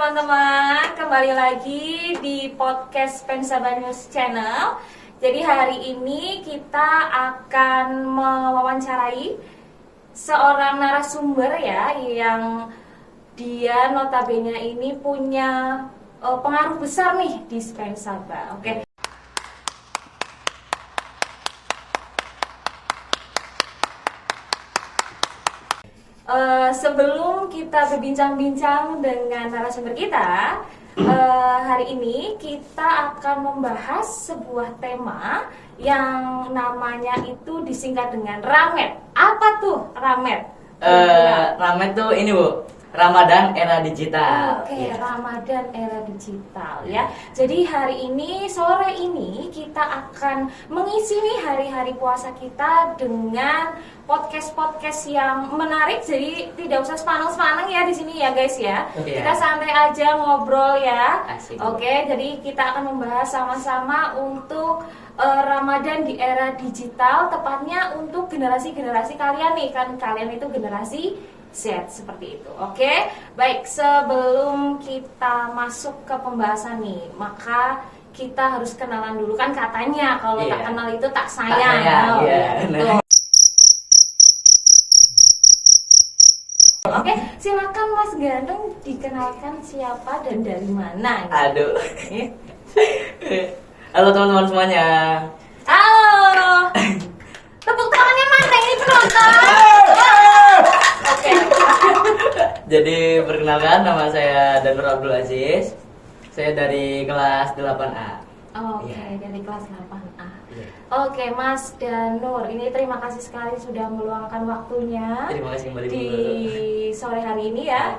teman-teman, kembali lagi di podcast Pensaba News Channel. Jadi hari ini kita akan mewawancarai seorang narasumber ya, yang dia notabene ini punya pengaruh besar nih di Pensaba. Oke. Sebelum kita berbincang-bincang dengan narasumber kita, hari ini kita akan membahas sebuah tema yang namanya itu disingkat dengan Ramet. Apa tuh Ramet? Ramet tuh ini Bu, Ramadan era digital. Oke, Ramadan era digital ya. Jadi hari ini, sore ini kita akan mengisi nih hari-hari puasa kita dengan podcast-podcast yang menarik. Jadi tidak usah sepaneng-sepaneng ya di sini ya guys ya. Kita santai aja ngobrol ya. Asik. Oke, jadi kita akan membahas sama-sama untuk Ramadan di era digital, tepatnya untuk generasi-generasi kalian nih, kan kalian itu generasi Z seperti itu. Oke, baik, sebelum kita masuk ke pembahasan nih, maka kita harus kenalan dulu, kan katanya kalau tak kenal itu tak sayang. Oke, silakan Mas Gandeng dikenalkan siapa dan dari mana. Aduh. Halo teman-teman semuanya. Halo. Tepuk tangannya mana ini penonton? Oke. Jadi perkenalkan, nama saya Danur Abdul Aziz. Saya dari kelas 8A. Oke, dari kelas 8A. Oke, Mas Danur, ini terima kasih sekali sudah meluangkan waktunya. Terima kasih kembali di sore hari ini ya.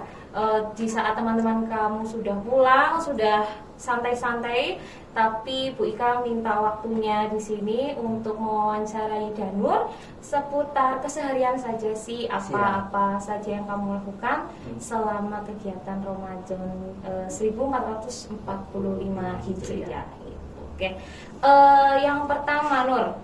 Di saat teman-teman kamu sudah pulang, sudah santai-santai, tapi Bu Ika minta waktunya di sini untuk mewawancarai Danur seputar keseharian saja sih, apa saja yang kamu lakukan selama kegiatan Ramadan 1445 Hijriah. Oke. Yang pertama, Nur,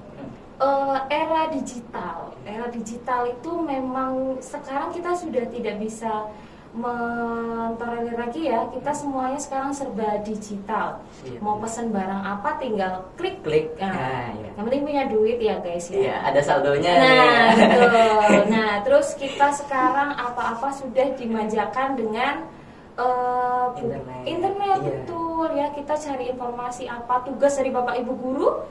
era digital. Era digital itu memang sekarang kita sudah tidak bisa mentolerir lagi ya, kita semuanya sekarang serba digital. Mau pesen barang apa tinggal klik. Yang penting punya duit ya guys ya. Iya, ada saldonya. Nah, betul. Nah, terus kita sekarang apa-apa sudah dimanjakan dengan internet. Betul ya, kita cari informasi apa, tugas dari Bapak Ibu guru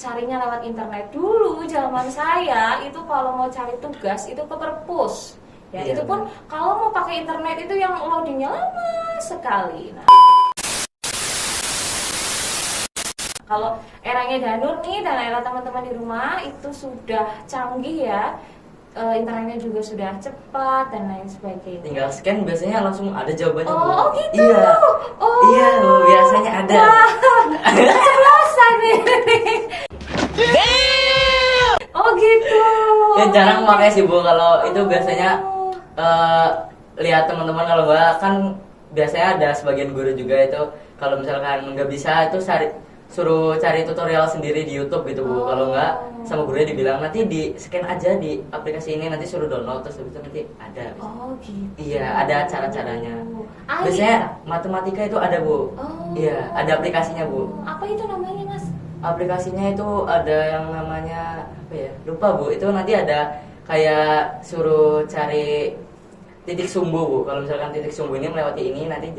carinya lewat internet. Dulu zaman saya itu kalau mau cari tugas itu ke perpus. Ya, itu pun kalau mau pakai internet itu yang loadingnya lama sekali. Nah, kalau eranya Danur nih dan era teman-teman di rumah itu sudah canggih ya, internetnya juga sudah cepat dan lain sebagainya. Tinggal scan biasanya langsung ada jawabannya. Oh gitu. Iya. Oh. Iya Bu, biasanya ada. Wah, keceplosan nih. Oh gitu. Ya jarang pakai sih Bu, kalau itu biasanya lihat teman-teman, kalau enggak kan biasanya ada sebagian guru juga itu kalau misalkan nggak bisa itu suruh cari tutorial sendiri di YouTube gitu Bu. Kalau enggak sama gurunya dibilang nanti di scan aja di aplikasi ini, nanti suruh download terus itu nanti ada. Oh gitu. Iya, ada cara-caranya. Biasanya matematika itu ada Bu. Iya, ada aplikasinya Bu. Apa itu namanya Mas? Aplikasinya itu ada yang namanya apa ya? Lupa Bu. Itu nanti ada kayak suruh cari titik sumbu Bu. Kalau misalkan titik sumbu ini melewati ini, nanti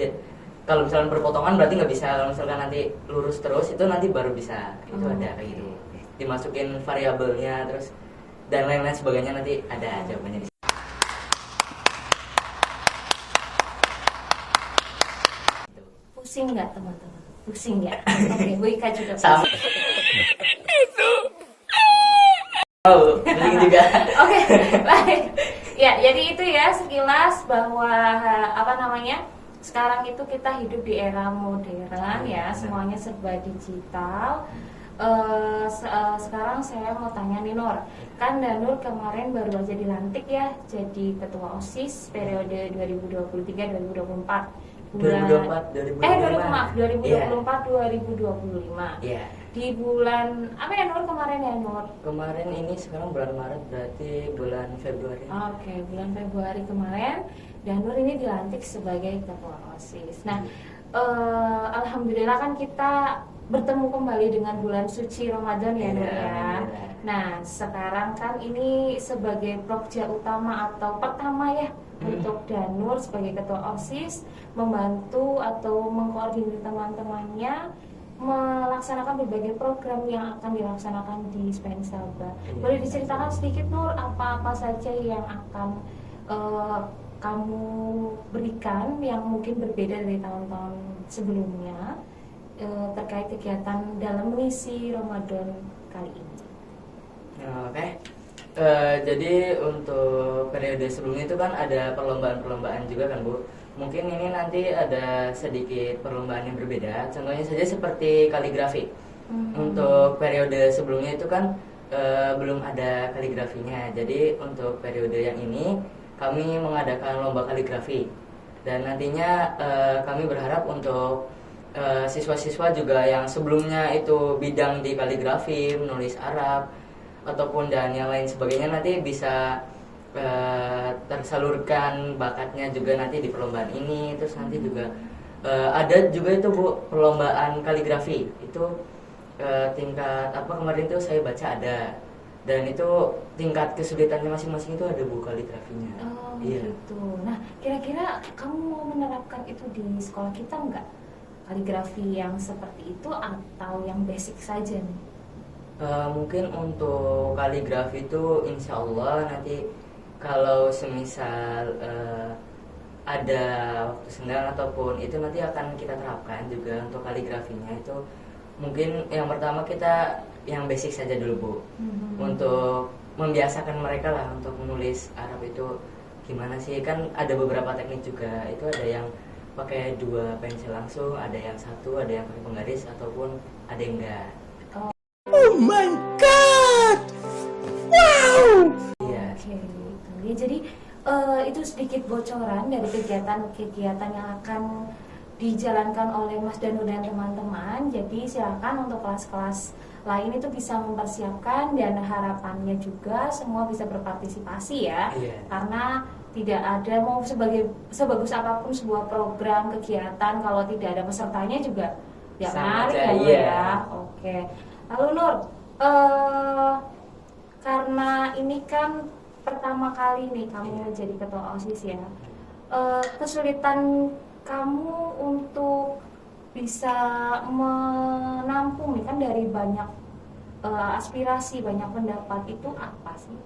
kalau misalkan berpotongan berarti nggak bisa. Kalau misalkan nanti lurus terus itu nanti baru bisa. Itu ada kayak gitu. Dimasukin variabelnya terus dan lain-lain sebagainya, nanti ada jawabannya di sini. Pusing nggak teman-teman? Pusing ya? Oke, Bu Ika juga pusing. Sama. Oh, pusing juga. Oke, baik. Ya, jadi itu ya sekilas bahwa sekarang itu kita hidup di era modern ya, semuanya serba digital. Sekarang saya mau tanya nih Nur, kan Danur kemarin baru aja dilantik ya jadi ketua OSIS periode 2023-2024. 2024 2025. 2024-2025. Iya. di bulan apa ya Nur kemarin ya Nur? Kemarin ini sekarang bulan Maret, berarti bulan Februari. Oke, bulan Februari kemarin dan Nur ini dilantik sebagai ketua OSIS. Nah, alhamdulillah kan kita bertemu kembali dengan bulan suci Ramadan ya Nur ya. Nah, sekarang kan ini sebagai prokja utama atau pertama ya untuk Danur sebagai ketua OSIS membantu atau mengkoordinir teman-temannya melaksanakan berbagai program yang akan dilaksanakan di Spensaba. Boleh diceritakan sedikit Nur apa-apa saja yang akan kamu berikan yang mungkin berbeda dari tahun-tahun sebelumnya terkait kegiatan dalam misi Ramadan kali ini? Oke. Jadi untuk periode sebelumnya itu kan ada perlombaan-perlombaan juga kan Bu. Mungkin ini nanti ada sedikit perlombaan yang berbeda. Contohnya saja seperti kaligrafi. Untuk periode sebelumnya itu kan belum ada kaligrafinya. Jadi untuk periode yang ini kami mengadakan lomba kaligrafi. Dan nantinya kami berharap untuk siswa-siswa juga yang sebelumnya itu bidang di kaligrafi, menulis Arab ataupun dan yang lain sebagainya nanti bisa tersalurkan bakatnya juga nanti di perlombaan ini. Terus nanti juga ada juga itu Bu perlombaan kaligrafi itu tingkat apa kemarin tuh saya baca ada, dan itu tingkat kesulitannya masing-masing itu ada Bu kaligrafinya. Oh gitu. Nah kira-kira kamu mau menerapkan itu di sekolah kita enggak? Kaligrafi yang seperti itu atau yang basic saja nih? Mungkin untuk kaligrafi itu insya Allah nanti kalau semisal ada waktu senggang ataupun itu nanti akan kita terapkan juga untuk kaligrafinya. Itu mungkin yang pertama kita yang basic saja dulu Bu, untuk membiasakan mereka lah untuk menulis Arab itu gimana sih, kan ada beberapa teknik juga, itu ada yang pakai 2 pensil langsung, ada yang 1, ada yang pakai penggaris ataupun ada yang enggak. Oh my god, wow. Iya. Oke, jadi itu sedikit bocoran dari kegiatan-kegiatan yang akan dijalankan oleh Mas Danu dan teman-teman. Jadi silakan untuk kelas-kelas lain itu bisa mempersiapkan, dan harapannya juga semua bisa berpartisipasi ya. Karena tidak ada mau sebagus apapun sebuah program kegiatan kalau tidak ada pesertanya juga tidak menarik ya Nur ya. Oke. Lalu Nur, karena ini kan pertama kali nih kamu jadi ketua OSIS ya, kesulitan kamu untuk bisa menampung nih kan dari banyak aspirasi, banyak pendapat, itu apa sih?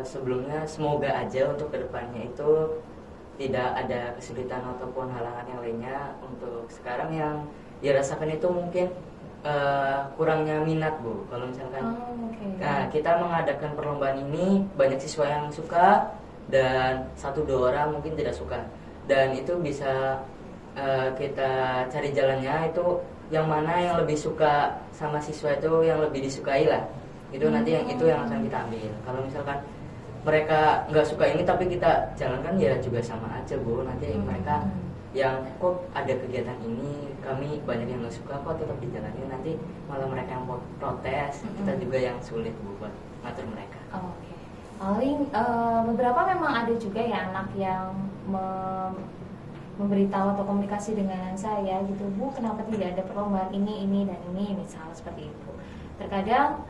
Sebelumnya semoga aja untuk kedepannya itu tidak ada kesulitan ataupun halangan yang lainnya. Untuk sekarang yang dirasakan itu mungkin kurangnya minat Bu. Kalau misalkan kita mengadakan perlombaan ini banyak siswa yang suka dan 1-2 orang mungkin tidak suka, dan itu bisa kita cari jalannya itu yang mana yang lebih suka sama siswa itu yang lebih disukai lah. Itu nanti yang itu yang akan kita ambil. Kalau misalkan mereka nggak suka ini tapi kita jalankan ya juga sama aja Bu. Nanti mereka yang kok ada kegiatan ini kami banyak yang nggak suka kok tetap dijalani, nanti malah mereka yang protes, kita juga yang sulit Bu buat ngatur mereka. Oke. Paling beberapa memang ada juga ya anak yang memberitahu atau komunikasi dengan saya gitu, Bu kenapa tidak ada perlombaan ini dan ini misalnya seperti itu. Terkadang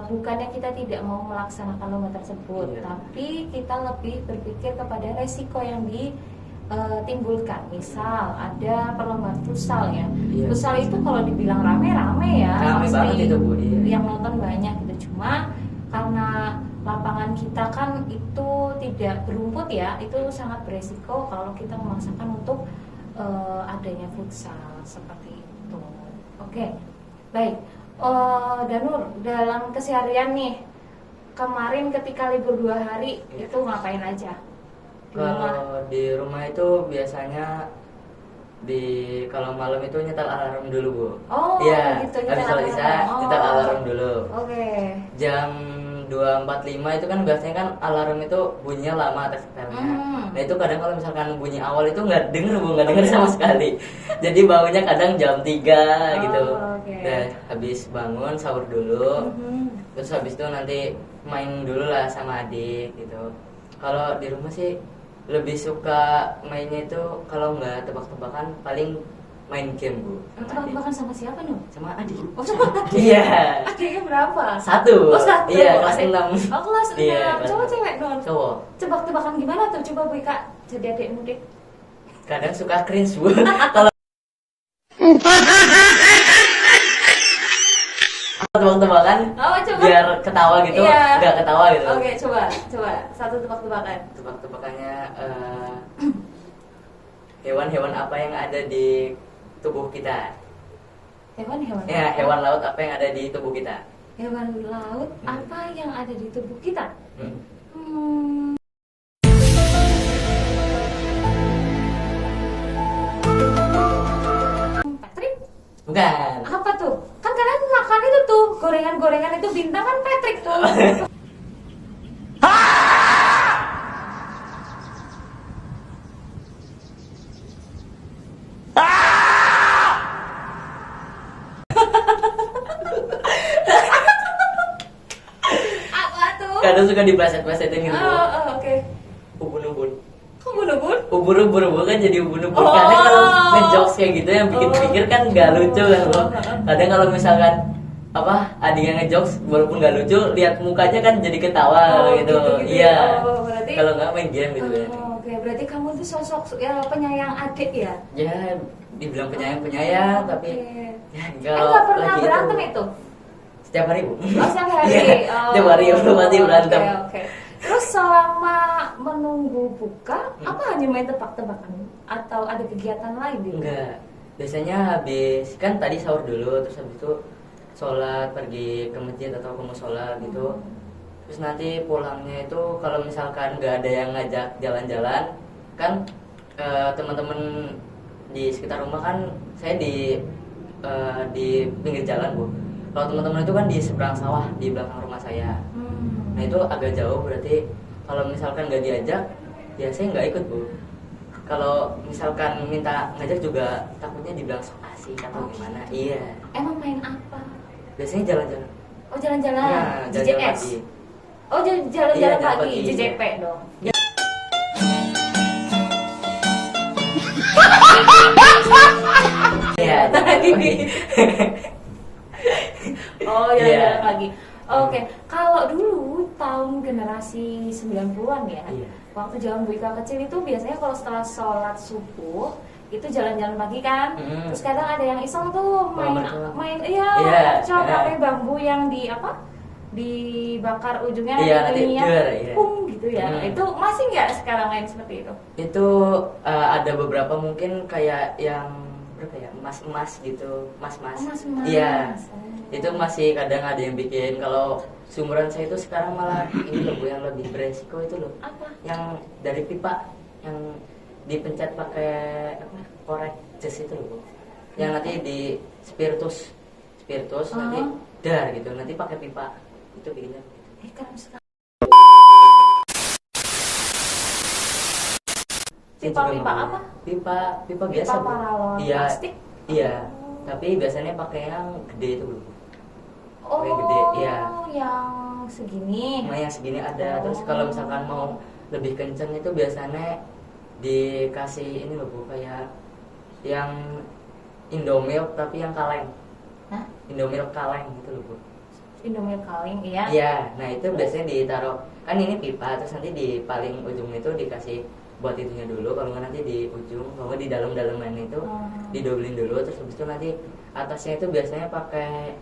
bukannya kita tidak mau melaksanakan lomba tersebut, tapi kita lebih berpikir kepada resiko yang ditimbulkan. Misal ada perlombaan futsal ya, futsal itu kalau dibilang rame-rame ya, rame banget itu Bu, yang nonton banyak gitu. Cuma karena lapangan kita kan itu tidak berumput ya, itu sangat beresiko kalau kita memaksakan untuk adanya futsal seperti itu. Oke, baik. Danur, dalam keseharian nih kemarin ketika libur 2 hari itu ngapain aja di rumah? Kalau di rumah itu biasanya kalau malam itu nyetel alarm dulu Bu. Oh iya, gitu, habis sholat isya nyetel alarm dulu. Oke. Jam 2.45 itu kan biasanya kan alarm itu bunyinya lama setelnya. Nah itu kadang kalau misalkan bunyi awal itu nggak denger Bu, nggak denger sama sekali. Jadi bangunnya kadang jam 3 gitu. Okay. Dan habis bangun sahur dulu. Terus habis itu nanti main dulu lah sama adik gitu. Kalau di rumah sih lebih suka mainnya itu kalau nggak tebak-tebakan paling main game Bu. Tebak-tebakan sama siapa nih? Sama adik. Oh sama adik? Iya. Adiknya berapa? 1. Oh 1? Iya kelas 6. Oh kelas 6, Iya, cowok cewek dong? Cowok. Tebak-tebakan gimana tuh? Coba Bu Ika jadi adikmu deh. Kadang suka cringe Bu. Kalau tebak-tebakan Oh coba. biar ketawa gitu, Iya. nggak ketawa gitu. Oke coba 1 tebak-tebakan. Tebak-tebakannya hewan-hewan apa yang ada di tubuh kita? Hewan-hewan Ya, apa? hewan laut apa yang ada di tubuh kita? Hewan laut apa yang ada di tubuh kita? Hmm. Patrick? Bukan. Apa tuh? Kan kalian makan itu tuh gorengan-gorengan itu bintang kan Patrick tuh. Apa tuh? Kadang suka dipleset-plesetin gitu. Bu. Oke. Ubun-ubun. Ubun-ubun? Ubur-ubur Bu, kan jadi ubun-ubur. Oh. Kadang kalau ngejokes kayak gitu yang bikin pikir kan nggak lucu kan Bu. Kadang kalau misalkan adik yang ngejokes walaupun nggak lucu, lihat mukanya kan jadi ketawa gitu. Iya. Oh, berarti Kalau nggak main game gitu ya. Oke, berarti kamu tuh sosok ya, penyayang adik ya? Ya dibilang penyayang tapi ya Nggak pernah lagi berantem itu? setiap hari Bu. Oh, setiap hari. Iya, setiap hari pasti berantem. Oke. Terus selama menunggu buka, apa hanya main tebak-tebakan atau ada kegiatan lain di rumah? Enggak. Biasanya habis kan tadi sahur dulu, terus habis itu sholat, pergi ke masjid atau ke musola gitu. Terus nanti pulangnya itu kalau misalkan nggak ada yang ngajak jalan-jalan, kan teman-teman di sekitar rumah kan saya di pinggir jalan Bu. Kalau teman-teman itu kan di seberang sawah di belakang rumah saya. Nah itu agak jauh, berarti kalau misalkan nggak diajak, ya saya nggak ikut Bu. Kalau misalkan minta ngajak juga takutnya dibilang sok asik atau gimana. Iya. Emang main apa? Biasanya jalan-jalan. Oh jalan-jalan, Ya, jalan-jalan JJS. pagi. Oh jalan-jalan Iya, jalan pagi, pagi. JJP dong. Iya, jalan pagi. Oh jalan-jalan Iya. pagi. Oke, kalau dulu tahun generasi 90-an ya, Iya. waktu zaman Bu Ika kecil itu biasanya kalau setelah sholat subuh itu jalan-jalan pagi kan, terus kadang ada yang iseng tuh mertua. iya, Iya. pakai bambu yang di apa, dibakar ujungnya Iya, nanti ininya der, iya. pung gitu ya. Itu masih nggak sekarang main seperti itu? Itu ada beberapa mungkin kayak yang berapa ya, emas-emas gitu, mas-mas. Oh, mas-mas. Iya. Oh. Itu masih kadang ada yang bikin. Kalau seumuran saya itu sekarang malah ini loh Bu, yang lebih beresiko itu loh. Apa? Yang dari pipa yang dipencet pakai apa? Korek jas itu loh Bu. Yang nanti di spiritus nanti dar gitu, nanti pakai pipa. Itu bikinnya. Keren sekali. Saya Pipa juga mau. apa? Pipa biasa Bu. paralon Iya. plastik? Iya. Tapi biasanya pakai yang gede itu Bu. Oh, Pakai gede, iya. yang segini. Nah, yang segini ada. Terus kalau misalkan mau lebih kenceng itu biasanya dikasih ini loh Bu, kayak yang Indomilk tapi yang kaleng. Hah? Indomilk kaleng gitu loh Bu. Indomie kaleng, iya. Iya, nah itu biasanya ditaruh, kan ini pipa, terus nanti di paling ujung itu dikasih buat itunya dulu, kalau nggak nanti di ujung, kalau nggak di dalam-dalaman itu didobelin dulu, terus habis itu nanti atasnya itu biasanya pakai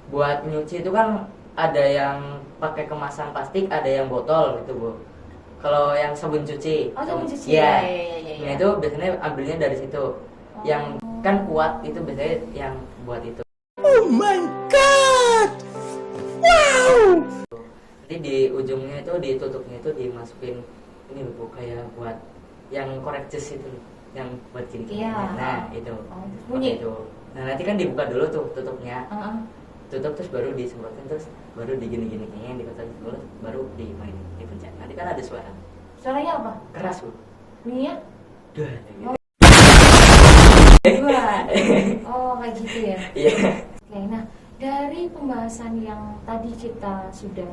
buat nyuci itu kan ada yang pakai kemasan plastik, ada yang botol gitu Bu. Kalau yang sabun cuci, Oh, sabun cuci. Iya. Iya. Nah itu biasanya ambilnya dari situ. Yang kan kuat itu biasanya yang buat itu. Oh my god! Wow! Nanti di ujungnya itu ditutupnya itu dimasukin ini loh Bu, kayak buat yang korek jas itu loh, yang buat gini. Iya. Nah itu. Bunyi. Pakai itu. Nah nanti kan dibuka dulu tuh tutupnya. tutup terus baru disemprotin, terus baru digini-giniin, dikotakin terus baru dimainin, dipencet. Nanti kan ada suara. Suaranya apa? Keras, Bu. Bunyinya? Duh, gitu. Dua. Oh, kayak gitu ya. Iya. Oke, nah dari pembahasan yang tadi kita sudah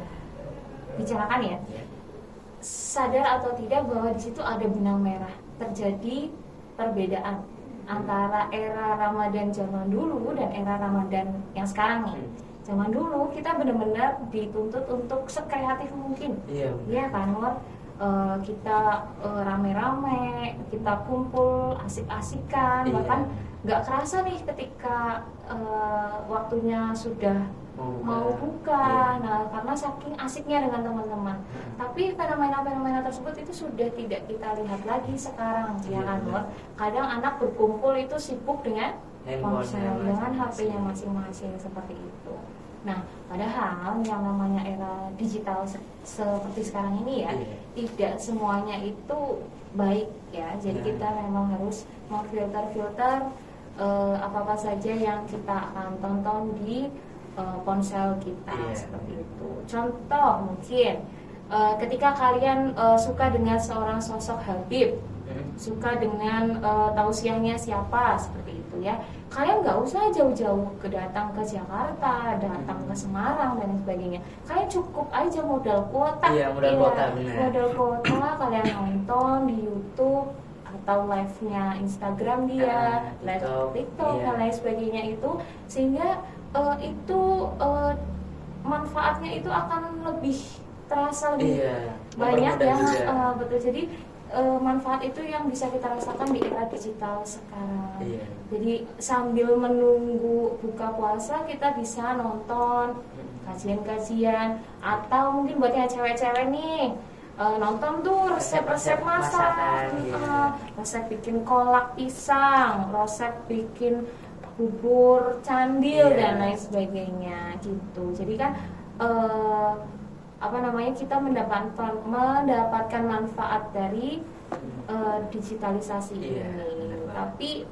bicarakan ya, sadar atau tidak bahwa di situ ada benang merah, terjadi perbedaan antara era Ramadan zaman dulu dan era Ramadan yang sekarang nih. Zaman dulu kita benar-benar dituntut untuk sekreatif mungkin. Iya. Iya kan, Nur? Kita rame-rame, kita kumpul, asik-asikan, Iya. bahkan nggak kerasa nih ketika waktunya sudah mau buka. Iya. Nah, karena saking asiknya dengan teman-teman. Tapi fenomena-fenomena tersebut itu sudah tidak kita lihat lagi sekarang, ya kan, Nur? Kadang anak berkumpul itu sibuk dengan ponsel, dengan HP-nya masing-masing seperti itu. Nah, padahal yang namanya era digital seperti sekarang ini ya, tidak semuanya itu baik ya. Jadi kita memang harus memfilter-filter apa-apa saja yang kita akan tonton di ponsel kita, seperti itu. Contoh mungkin ketika kalian suka dengan seorang sosok Habib, suka dengan tausiahnya siapa, seperti itu ya, kalian nggak usah jauh-jauh datang ke Jakarta, datang ke Semarang dan sebagainya. Kalian cukup aja modal kuota. Iya, modal kuota, benar. Modal kuota kalian nonton di YouTube atau live-nya Instagram dia, live TikTok dan lain sebagainya itu, sehingga itu manfaatnya itu akan lebih terasa lebih banyak ya. Betul. Jadi manfaat itu yang bisa kita rasakan di era digital sekarang. Jadi sambil menunggu buka puasa kita bisa nonton kajian-kajian, atau mungkin buat yang cewek-cewek nih nonton tuh resep-resep masak, resep bikin kolak pisang, resep bikin bubur candil dan lain sebagainya gitu. Jadi kan kita mendapatkan manfaat dari digitalisasi ini. Tapi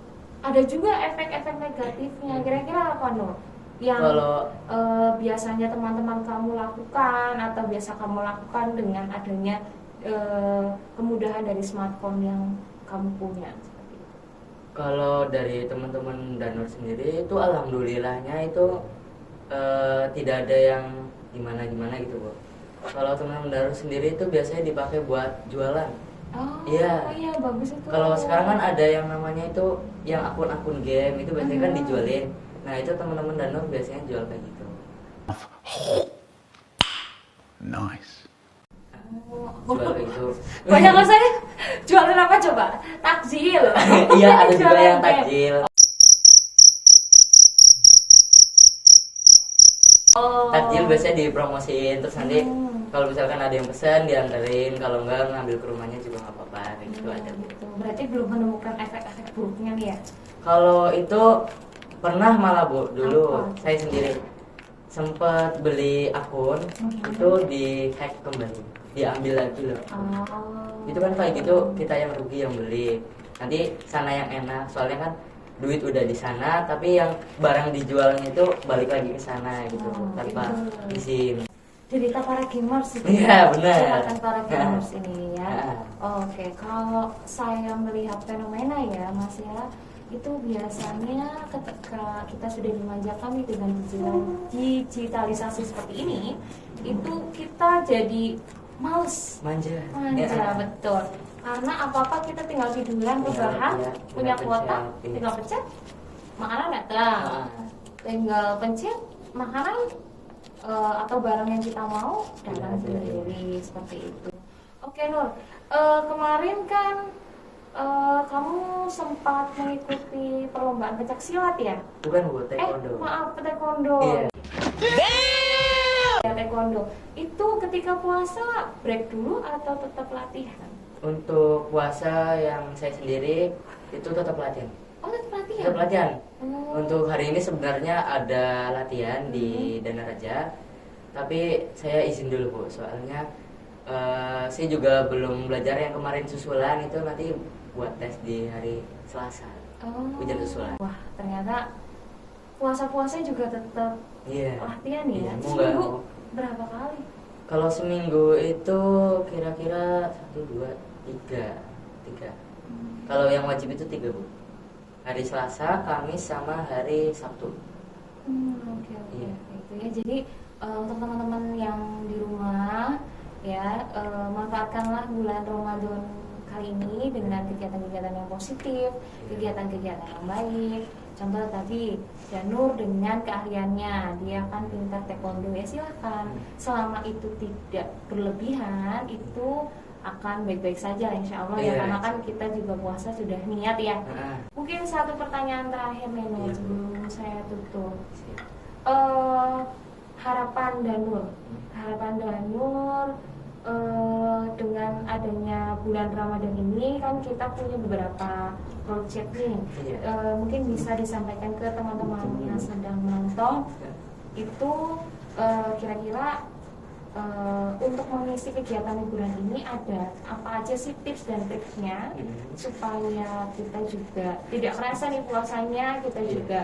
ada juga efek-efek negatifnya. Kira-kira apa, Nur? Yang biasanya teman-teman kamu lakukan atau biasa kamu lakukan dengan adanya kemudahan dari smartphone yang kamu punya? Kalau dari teman-teman Danur sendiri itu alhamdulillahnya itu tidak ada yang gimana-gimana gitu, Bu. Kalau teman-teman Danur sendiri itu biasanya dipakai buat jualan. Iya, bagus itu. Kalau sekarang kan ada yang namanya itu yang akun-akun game itu biasanya kan dijualin. Nah, itu teman-teman Danur biasanya jual kayak gitu. Nice. Jual kayak gitu. Banyak rasanya. Jualan apa coba? Takjil. Iya, ada juga yang takjil. Takjil biasanya dipromosiin, terus nanti kalau misalkan ada yang pesan dianterin, kalau enggak ngambil ke rumahnya juga nggak apa-apa, kayak gitu ada. Berarti belum menemukan efek-efek buruknya nih ya? Kalau itu pernah malah, Bu, dulu saya sendiri sempat beli akun itu di-hack kembali, diambil lagi loh. Itu kan kayak gitu, kita yang rugi yang beli. Nanti sana yang enak, soalnya kan duit udah di sana, tapi yang barang dijualnya itu balik lagi ke sana gitu, tanpa izin. Cerita para gamers itu. Iya, benar. Silakan para gamers ini ya. Oke, kalau saya melihat fenomena ya, Mas ya, itu biasanya ketika kita sudah dimanjakan nih dengan digitalisasi seperti ini, itu kita jadi males. Manja, betul. Karena apa-apa kita tinggal tiduran, rebahan, punya kuota, tinggal pencet, makanan datang. Tinggal pencet, makanan atau barang yang kita mau datang sendiri, seperti itu. Oke, Nur, kemarin kan kamu sempat mengikuti perlombaan pencak silat ya? Bukan, Bu, taekwondo. Maaf, taekwondo. Taekwondo. Itu ketika puasa break dulu atau tetap latihan? Untuk puasa yang saya sendiri itu tetap latihan. Tetap latihan? Tetap latihan. Untuk hari ini sebenarnya ada latihan di Danaraja, tapi saya izin dulu, Bu, soalnya saya juga belum belajar yang kemarin susulan, itu nanti buat tes di hari Selasa. Ujian susulan. Wah, ternyata puasa-puasa juga tetap Iya. latihan ya. Iya, mau Seminggu nggak? berapa kali? Kalau seminggu itu kira-kira 1, 2, 3. Kalau yang wajib itu 3 Bu. Hari Selasa, Kamis, sama hari Sabtu. Oke. Iya. Itu ya. Jadi untuk teman-teman yang di rumah ya, manfaatkanlah bulan Ramadan kali ini dengan kegiatan-kegiatan yang positif, kegiatan-kegiatan yang baik. Contoh tadi Janur dengan keahliannya, dia kan pintar taekwondo ya, silahkan. Selama itu tidak berlebihan, itu akan baik-baik saja insya Allah ya, Iya. karena kan kita juga puasa sudah niat ya. Nah, Mungkin satu pertanyaan terakhir nih Nur, Iya. sebelum saya tutup. siap. Harapan Danur dengan adanya bulan Ramadan ini kan kita punya beberapa project nih. Iya. Mungkin bisa disampaikan ke teman-teman yang sedang menonton itu kira-kira untuk mengisi kegiatan liburan ini ada apa aja sih tips dan triknya supaya kita juga tidak kerasa nih puasanya, kita Iya. juga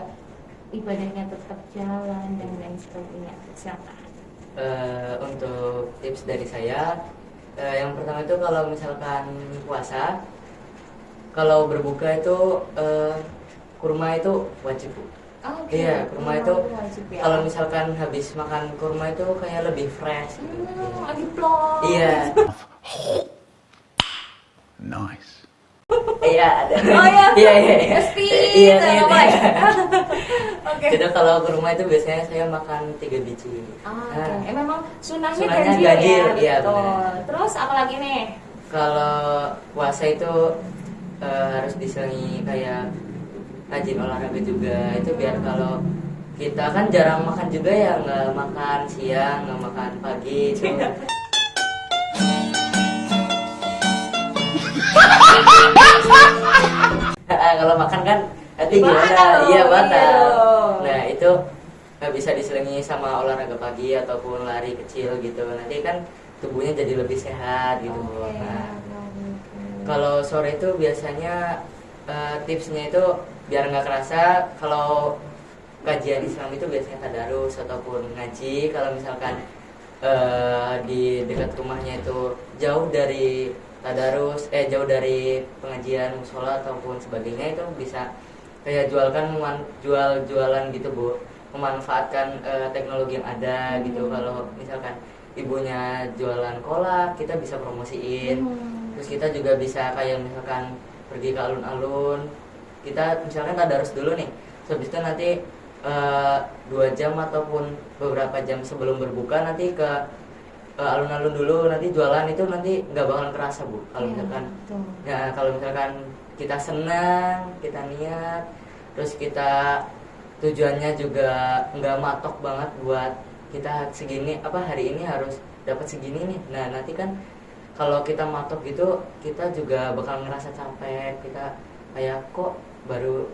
ibadahnya tetap jalan dan lain sebagainya. Silakan. Untuk tips dari saya, yang pertama itu kalau misalkan puasa, kalau berbuka itu kurma itu wajib Bu. Oke. Iya, kurma itu wajib ya. kalau misalkan habis makan kurma itu kayak lebih fresh gitu. lagi plong. Iya. Nice. Iya ada. Oh ya. Iya. Pasti. Iya. Oke. Jadi kalau kurma itu biasanya saya makan 3 biji. Oke. Memang sunahnya Sunahnya ganjil ganjil, ya. iya, Betul. benar. Terus apa lagi nih? Kalau puasa itu harus diselingi kayak rajin olahraga juga, itu biar kalau kita kan jarang makan juga ya, nggak makan siang, nggak makan pagi itu. Kalau makan kan nanti Batal gimana? dong, Iya iya batal. dong. Nah itu nggak bisa diselingi sama olahraga pagi ataupun lari kecil gitu. Nanti kan tubuhnya jadi lebih sehat gitu. Oke. Nah, kalau sore itu biasanya tipsnya itu biar nggak kerasa, kalau kajian Islam itu biasanya tadarus ataupun ngaji. Kalau misalkan di dekat rumahnya itu jauh dari tadarus, jauh dari pengajian musola ataupun sebagainya, itu bisa kayak jualan gitu Bu, memanfaatkan teknologi yang ada gitu. Kalau misalkan ibunya jualan kolak, kita bisa promosiin. Terus kita juga bisa kayak misalkan pergi ke alun-alun, kita misalkan tadarus dulu nih, habis itu nanti 2 jam ataupun beberapa jam sebelum berbuka nanti ke alun-alun dulu, nanti jualan itu nanti nggak bakalan kerasa Bu. Kalau misalkan kalau misalkan kita senang, kita niat, terus kita tujuannya juga nggak matok banget buat kita segini hari ini harus dapat segini nih. Nah nanti kan kalau kita matok gitu, kita juga bakal ngerasa capek, kita kayak kok baru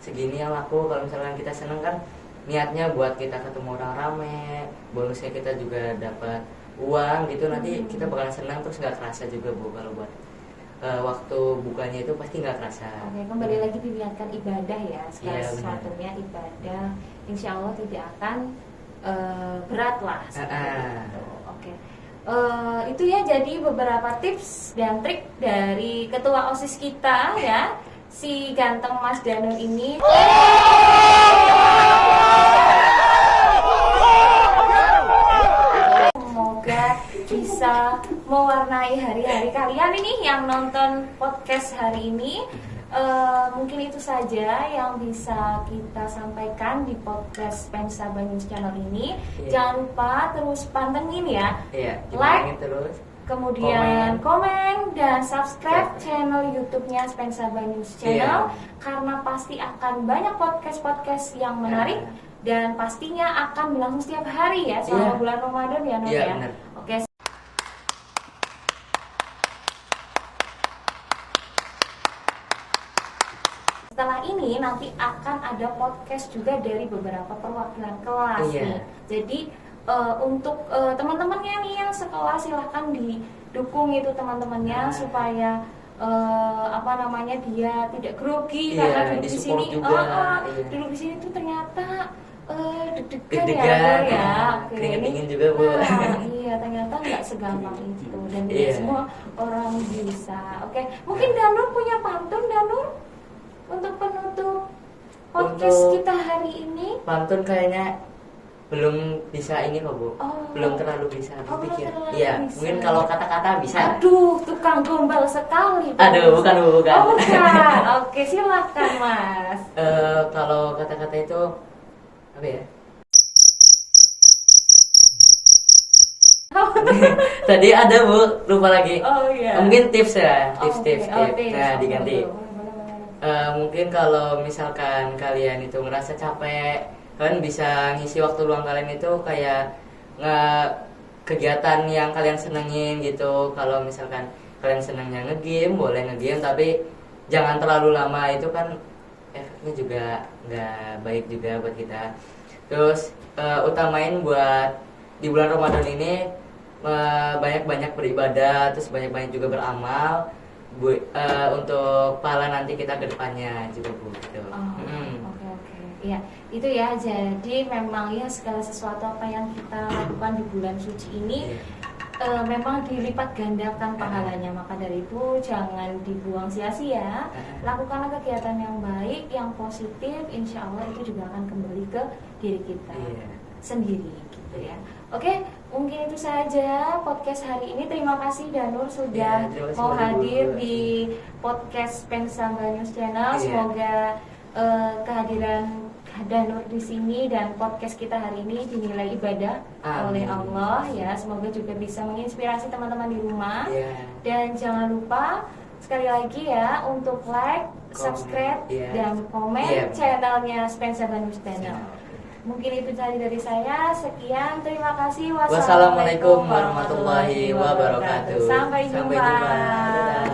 segini yang laku. Kalau misalkan kita seneng kan niatnya buat kita ketemu orang rame, bonusnya kita juga dapat uang gitu, nanti kita bakalan senang, terus nggak kerasa juga Bu. Kalau buat waktu bukanya itu pasti nggak kerasa. Oke, kembali lagi diniatkan ibadah ya, segala Iya, sesuatunya ibadah, insya Allah tidak akan berat lah seperti itu. Oke. Itu ya, jadi beberapa tips dan trik dari ketua OSIS kita ya, si ganteng Mas Danur ini. Semoga bisa mewarnai hari-hari kalian ini yang nonton podcast hari ini. Mungkin itu saja yang bisa kita sampaikan di podcast Pensa News Channel ini. Iya. Jangan lupa terus pantengin ya, Iya, like, terus kemudian komen dan subscribe channel YouTube-nya Pensa News Channel, karena pasti akan banyak podcast-podcast yang menarik dan pastinya akan berlangsung setiap hari ya selama bulan Ramadan ya Nur ya. benar. Oke. Setelah ini nanti akan ada podcast juga dari beberapa perwakilan kelas nih. Jadi untuk teman-temannya nih yang sekelas, silahkan didukung itu teman-temannya supaya dia tidak grogi Iya, karena duduk di disupport sini. juga, iya. Duduk di sini tuh ternyata deg-degan Deg-degan, ya. Oke, keringet ini dingin juga, Bu. iya, ternyata nggak segampang itu dan tidak Iya. semua orang bisa. Oke, mungkin Danur punya pantun, Danur, untuk penutup podcast Untuk- kita hari ini. Pantun kayaknya belum bisa ini kok, Bu. Oh. Belum terlalu bisa Oh, belum berpikir. terlalu Iya, bisa. mungkin kalau kata-kata bisa. Aduh, tukang gombal sekali. Aduh, bukan, Bu, bukan. Oh, bukan. Oke, silakan, Mas. Kalau kata-kata itu apa ya? Tadi ada, Bu, lupa lagi. Oh iya. Mungkin tips ya, Oh, tips. oke. Nah, diganti. Boleh. Mungkin kalau misalkan kalian itu ngerasa capek, kalian bisa ngisi waktu luang kalian itu kayak kegiatan yang kalian senengin gitu. Kalau misalkan kalian senangnya nge-game, boleh nge-game, tapi jangan terlalu lama, itu kan efeknya juga nggak baik juga buat kita. Terus utamain buat di bulan Ramadan ini banyak-banyak beribadah, terus banyak-banyak juga beramal, untuk pahala nanti kita ke depannya juga, Bu, gitu. Oke. Iya, itu ya. Jadi memang ya segala sesuatu apa yang kita lakukan di bulan suci ini memang dilipat gandakan pahalanya. Maka dari itu jangan dibuang sia-sia. Lakukanlah kegiatan yang baik, yang positif. Insya Allah itu juga akan kembali ke diri kita sendiri, gitu ya. Oke, mungkin itu saja podcast hari ini. Terima kasih Danur sudah Terima kasih mau banyak, Bu. hadir di podcast Pensamba News Channel. Iya. Semoga kehadiran Danur di sini dan podcast kita hari ini dinilai ibadah oleh Amin. Allah ya. Semoga juga bisa menginspirasi teman-teman di rumah. Iya. Dan jangan lupa sekali lagi ya untuk like, subscribe, Iya. dan komen Iya. channelnya Pensamba News Channel. Mungkin itu saja dari saya. Sekian, terima kasih. Wassalamualaikum warahmatullahi wabarakatuh. Sampai jumpa. Dadah.